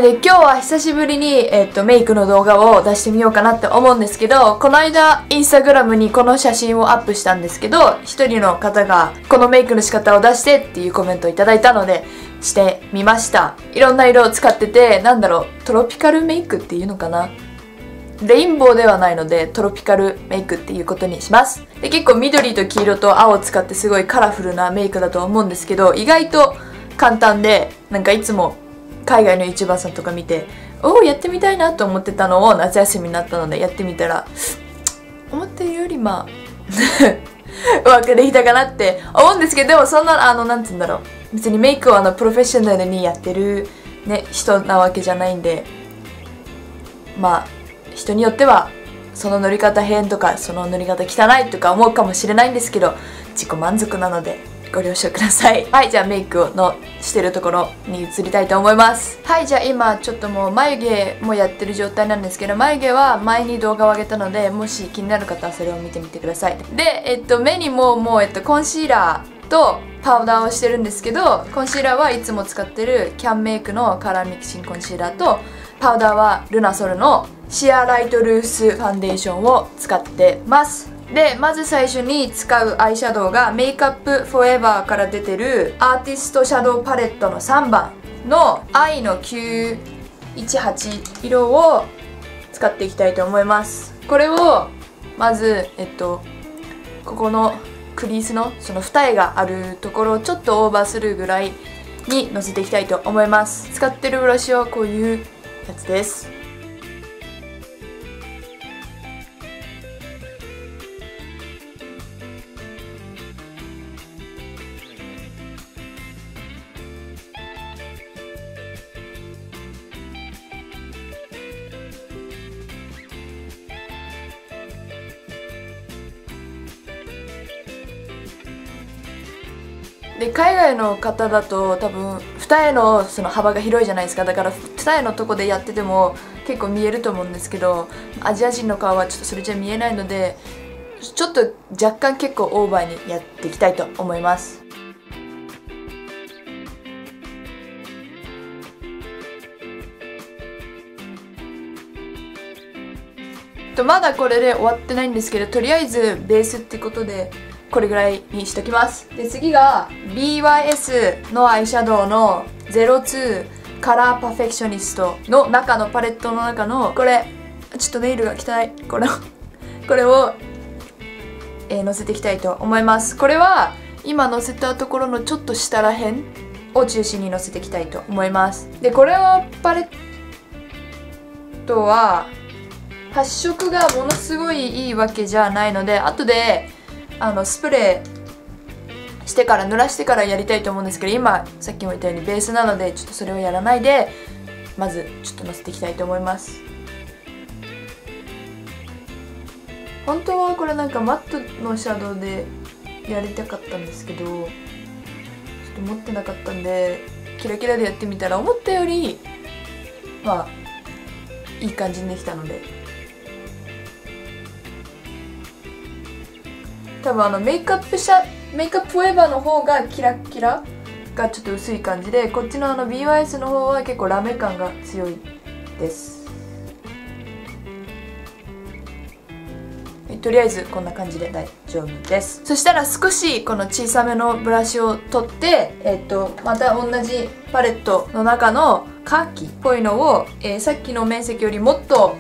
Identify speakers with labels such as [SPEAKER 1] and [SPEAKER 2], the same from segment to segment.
[SPEAKER 1] で今日は久しぶりに、メイクの動画を出してみようかなって思うんですけど、この間インスタグラムにこの写真をアップしたんですけど、一人の方がこのメイクの仕方を出してっていうコメントをいただいたのでしてみました。いろんな色を使ってて、なんだろう、トロピカルメイクっていうのかな、レインボーではないのでトロピカルメイクっていうことにします。で、結構緑と黄色と青を使ってすごいカラフルなメイクだと思うんですけど、意外と簡単で、なんかいつも海外の YouTuber さんとか見て、おおやってみたいなと思ってたのを夏休みになったのでやってみたら、思ってるよりうまくできたかなって思うんですけど、でもそんななんて言うんだろう、別にメイクをプロフェッショナルにやってるね人なわけじゃないんで、まあ人によってはその塗り方変とかその塗り方汚いとか思うかもしれないんですけど、自己満足なのでご了承ください。はい、じゃあメイクのしてるところに移りたいと思います。はい、じゃあ今ちょっともう眉毛もやってる状態なんですけど、眉毛は前に動画を上げたので、もし気になる方はそれを見てみてください。で、目にももうコンシーラーとパウダーをしてるんですけど、コンシーラーはいつも使ってるキャンメイクのカラーミキシングコンシーラーと、パウダーはルナソルのシアライトルースファンデーションを使ってます。で、まず最初に使うアイシャドウがメイクアップフォーエバーから出てるアーティストシャドウパレットの3番の愛の918色を使っていきたいと思います。これをまずここのクリースのその二重があるところをちょっとオーバーするぐらいにのせていきたいと思います。使ってるブラシはこういうやつです。で、海外の方だと多分二重のその幅が広いじゃないですか。だから二重のとこでやってても結構見えると思うんですけど、アジア人の顔はちょっとそれじゃ見えないので、ちょっと若干結構オーバーにやっていきたいと思います。まだこれで終わってないんですけど、とりあえずベースってことでこれぐらいにしときます。で、次が BYS のアイシャドウの02カラーパーフェクショニストの中のパレットの中のこれ、ちょっとネイルが汚い、これをのせていきたいと思います。これは今のせたところのちょっと下らへんを中心にのせていきたいと思います。で、これはパレットは発色がものすごいいいわけじゃないので、後でスプレーしてから濡らしてからやりたいと思うんですけど、今さっきも言ったようにベースなのでちょっとそれをやらないで、まずちょっとのせていきたいと思います。本当はこれなんかマットのシャドウでやりたかったんですけど、ちょっと持ってなかったんでキラキラでやってみたら思ったよりまあいい感じにできたので、多分メイクアップフォーエバーの方がキラキラがちょっと薄い感じで、こっちのBYS の方は結構ラメ感が強いです。とりあえずこんな感じで大丈夫です。そしたら少しこの小さめのブラシを取って、また同じパレットの中のカーキっぽいのを、さっきの面積よりもっと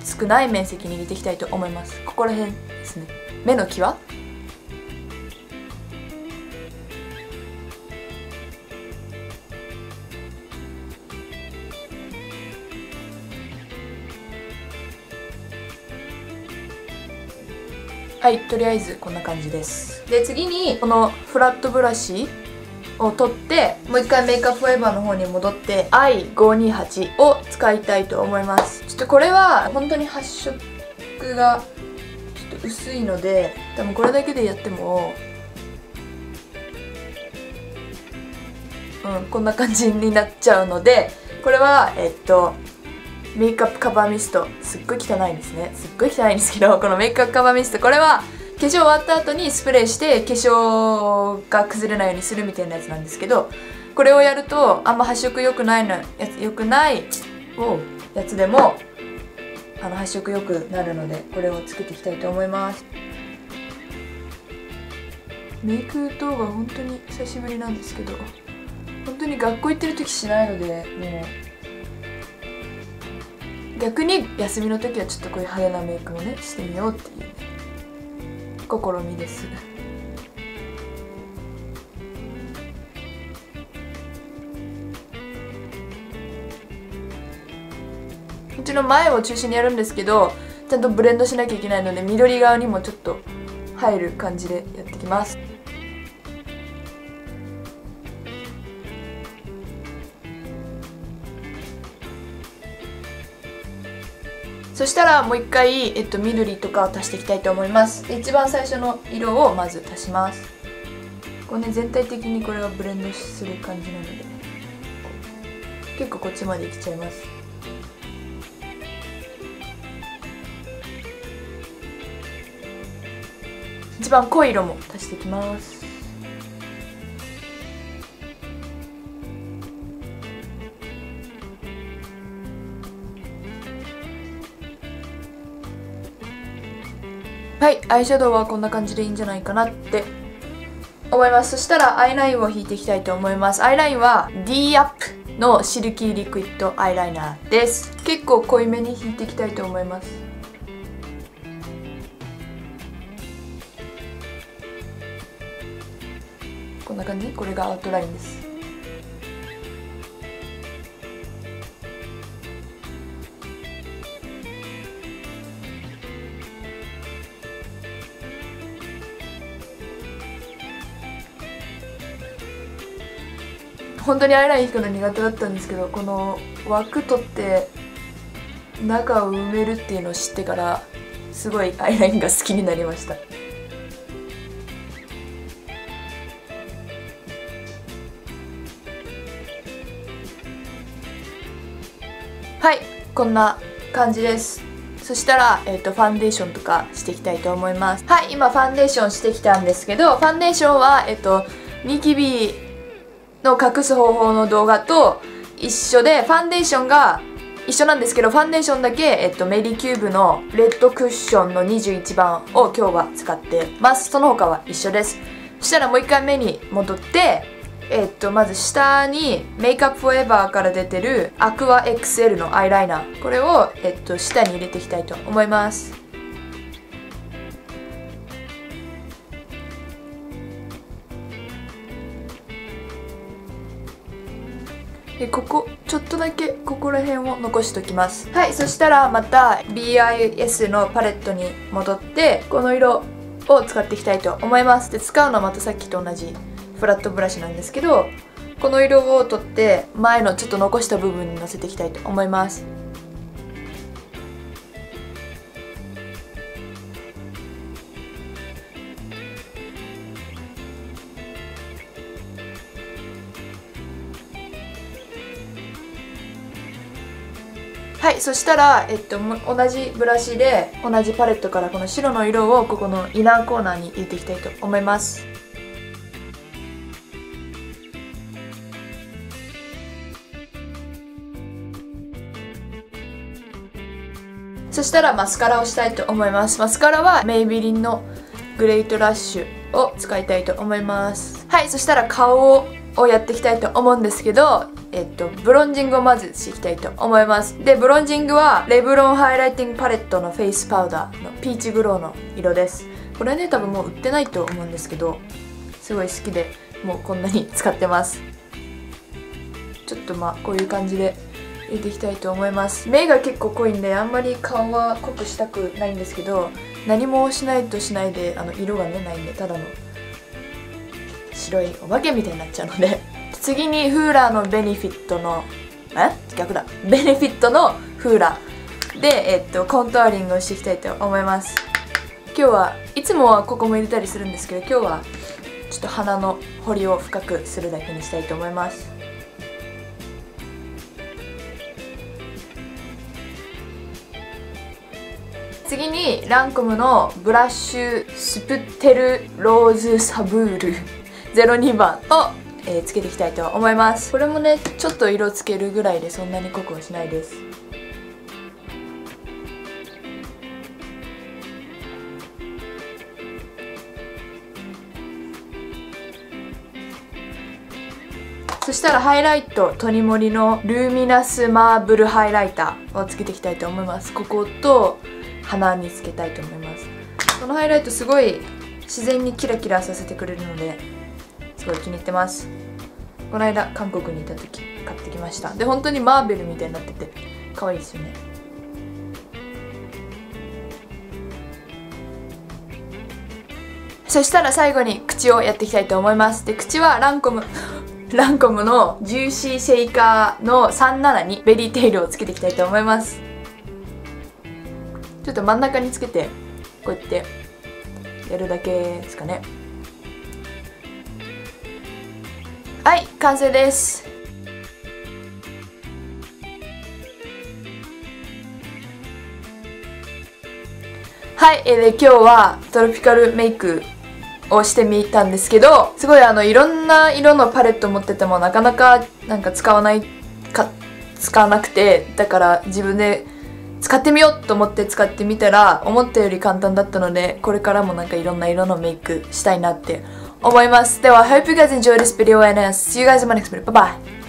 [SPEAKER 1] 少ない面積に入れていきたいと思います。ここら辺ですね。目の際、はい、とりあえずこんな感じです。で、次にこのフラットブラシを取ってもう一回メイクアップフォーエバーの方に戻って I528 を使いたいと思います。ちょっとこれは本当に発色がちょっと薄いので、多分これだけでやってもこんな感じになっちゃうので、これはメイクアップカバーミスト、すっごい汚いんですね。すっごい汚いんですけど、このメイクアップカバーミスト、これは化粧終わった後にスプレーして化粧が崩れないようにするみたいなやつなんですけど、これをやるとあんま発色良くないやつでも発色良くなるので、これをつけていきたいと思います。メイク動画本当に久しぶりなんですけど、本当に学校行ってる時しないので、もう逆に休みの時はちょっとこういう派手なメイクもねしてみようっていうね試みです。うちの前を中心にやるんですけど、ちゃんとブレンドしなきゃいけないので、緑側にもちょっと入る感じでやっていきます。そしたらもう一回、緑とかを足していきたいと思います。で、一番最初の色をまず足します。こうね、全体的にこれがブレンドする感じなので、結構こっちまでいきちゃいます。一番濃い色も足していきます。はい、アイシャドウはこんな感じでいいんじゃないかなって思います。そしたらアイラインを引いていきたいと思います。アイラインは D アップのシルキーリクイッドアイライナーです。結構濃いめに引いていきたいと思います。こんな感じ。これがアウトラインです。本当にアイライン引くの苦手だったんですけど、この枠取って中を埋めるっていうのを知ってからすごいアイラインが好きになりました。はい、こんな感じです。そしたら、ファンデーションとかしていきたいと思います。はい、今ファンデーションしてきたんですけど、ファンデーションはニキビの隠す方法の動画と一緒で、ファンデーションが一緒なんですけど、ファンデーションだけ、メディキューブのレッドクッションの21番を今日は使ってます。その他は一緒です。そしたらもう一回目に戻って、まず下にメイクアップフォーエバーから出てるアクア XL のアイライナー、これを、下に入れていきたいと思います。で、ここちょっとだけここら辺を残しておきます。はい、そしたらまた BIS のパレットに戻ってこの色を使っていきたいと思います。で、使うのはまたさっきと同じフラットブラシなんですけど、この色を取って前のちょっと残した部分にのせていきたいと思います。はい、そしたら、同じブラシで同じパレットからこの白の色をここのイナーコーナーに入れていきたいと思います。そしたらマスカラをしたいと思います。マスカラはメイビリンのグレートラッシュを使いたいと思います。はい、そしたら顔をやっていきたいと思うんですけど、ブロンジングをまずしていきたいと思います。で、ブロンジングはレブロンハイライティングパレットのフェイスパウダーのピーチグローの色です。これね、多分もう売ってないと思うんですけど、すごい好きでもうこんなに使ってます。ちょっとこういう感じで入れていきたいと思います。目が結構濃いんであんまり顔は濃くしたくないんですけど、何もしないとしないで色がねないんで、ただの白いお化けみたいになっちゃうので次にフーラーのベネフィットの逆だベネフィットのフーラーで、コントゥアリングをしていきたいと思います。今日はいつもはここも入れたりするんですけど、今日はちょっと鼻の彫りを深くするだけにしたいと思います。次にランコムのブラッシュスプテルローズサブール02番をつけていきたいと思います。これもねちょっと色つけるぐらいでそんなに濃くはしないです。そしたらハイライト、トニモリのルーミナスマーブルハイライターをつけていきたいと思います。ここと鼻につけたいと思います。このハイライトすごい自然にキラキラさせてくれるのですごい気に入ってます。この間韓国にいた時買ってきました。で本当にマーベルみたいになってて可愛いですよね。そしたら最後に口をやっていきたいと思います。で口はランコムのジューシーシェイカーの37にベリーテイルをつけていきたいと思います。ちょっと真ん中につけてこうやってやるだけですかね。はい、完成です。はい、で今日はトロピカルメイクをしてみたんですけど、すごいいろんな色のパレット持っててもなかなか使わなくて、だから自分で使ってみようと思って使ってみたら思ったより簡単だったので、これからもいろんな色のメイクしたいなって思います。では I hope you guys enjoyed this video and see you guys in my next video. Bye bye!